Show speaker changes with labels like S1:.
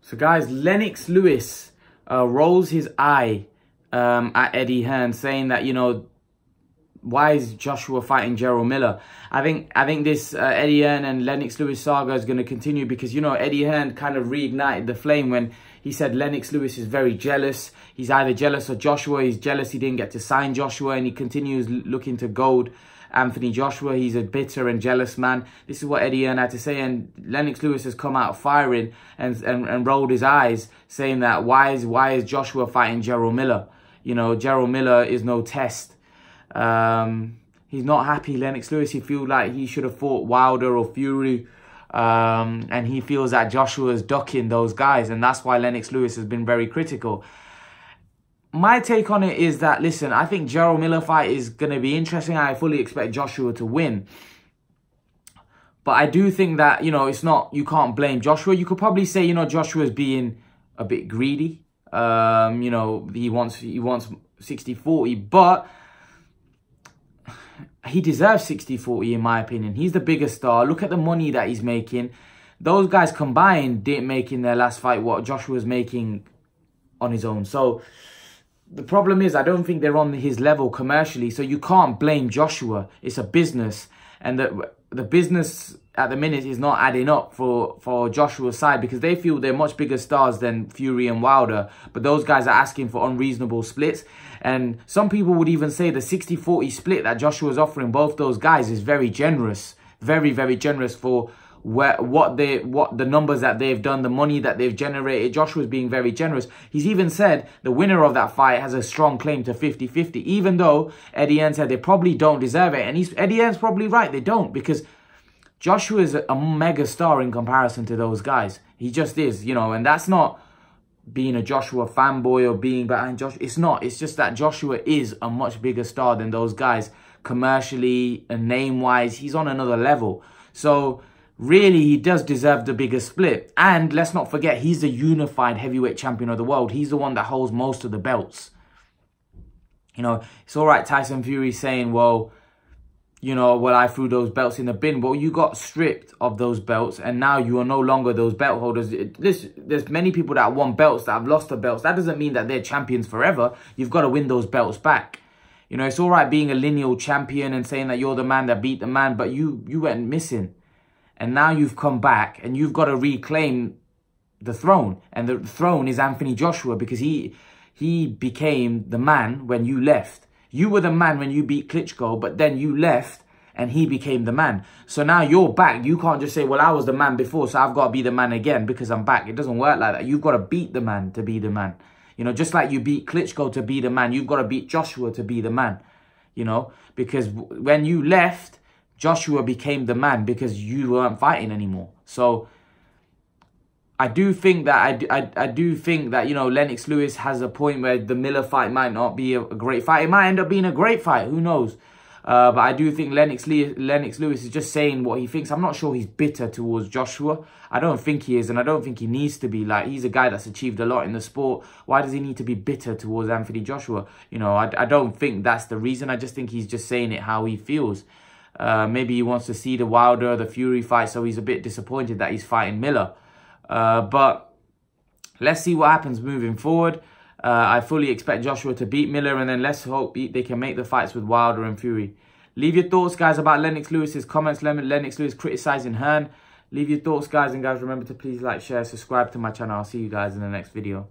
S1: So guys, Lennox Lewis rolls his eye at Eddie Hearn, saying that, you know, why is Joshua fighting Jarell Miller? I think this Eddie Hearn and Lennox Lewis saga is going to continue because, you know, Eddie Hearn kind of reignited the flame when he said Lennox Lewis is very jealous. He's either jealous of Joshua, he's jealous he didn't get to sign Joshua, and he continues looking to goad Anthony Joshua. He's a bitter and jealous man. This is what Eddie Hearn had to say, and Lennox Lewis has come out firing and rolled his eyes, saying that why is Joshua fighting Jarell Miller? You know, Jarell Miller is no test. He's not happy, Lennox Lewis. He feels like he should have fought Wilder or Fury. And he feels that Joshua is ducking those guys. And that's why Lennox Lewis has been very critical. My take on it is that, listen, I think Jarell Miller fight is going to be interesting. I fully expect Joshua to win. But I do think that, you know, it's not, you can't blame Joshua. You could probably say, you know, Joshua's being a bit greedy. You know, he wants 60-40, but he deserves 60-40 in my opinion. He's the biggest star. Look at the money that he's making. Those guys combined didn't make in their last fight what Joshua's making on his own. So the problem is I don't think they're on his level commercially. So you can't blame Joshua. It's a business. And the business at the minute is not adding up for Joshua's side because they feel they're much bigger stars than Fury and Wilder. But those guys are asking for unreasonable splits. And some people would even say the 60-40 split that Joshua's offering both those guys is very generous. Very, very generous for what the numbers that they've done, the money that they've generated. Joshua's being very generous. He's even said the winner of that fight has a strong claim to 50-50, even though Eddie Hearn said they probably don't deserve it. And Eddie Hearn's probably right, they don't, because Joshua is a mega star in comparison to those guys. He just is, you know, and that's not being a Joshua fanboy or being behind Joshua. It's not. It's just that Joshua is a much bigger star than those guys commercially and name-wise. He's on another level. So really, he does deserve the bigger split. And let's not forget, he's the unified heavyweight champion of the world. He's the one that holds most of the belts. You know, it's all right Tyson Fury saying, well, you know, well, I threw those belts in the bin. Well, you got stripped of those belts and now you are no longer those belt holders. There's many people that won belts that have lost the belts. That doesn't mean that they're champions forever. You've got to win those belts back. You know, it's all right being a lineal champion and saying that you're the man that beat the man, but you went missing. And now you've come back and you've got to reclaim the throne. And the throne is Anthony Joshua because he became the man when you left. You were the man when you beat Klitschko, but then you left and he became the man. So now you're back. You can't just say, well, I was the man before, so I've got to be the man again because I'm back. It doesn't work like that. You've got to beat the man to be the man. You know, just like you beat Klitschko to be the man, you've got to beat Joshua to be the man. You know, because when you left, Joshua became the man because you weren't fighting anymore. So I do think that I do think that, you know, Lennox Lewis has a point where the Miller fight might not be a great fight. It might end up being a great fight. Who knows? But I do think Lennox Lewis is just saying what he thinks. I'm not sure he's bitter towards Joshua. I don't think he is, and I don't think he needs to be. Like, he's a guy that's achieved a lot in the sport. Why does he need to be bitter towards Anthony Joshua? You know, I don't think that's the reason. I just think he's just saying it how he feels. Maybe he wants to see the Wilder, the Fury fight, so he's a bit disappointed that he's fighting Miller. But let's see what happens moving forward. I fully expect Joshua to beat Miller, and then let's hope they can make the fights with Wilder and Fury. Leave your thoughts, guys, about Lennox Lewis's comments. Lennox Lewis criticising Hearn. Leave your thoughts, guys, and guys, remember to please like, share, subscribe to my channel. I'll see you guys in the next video.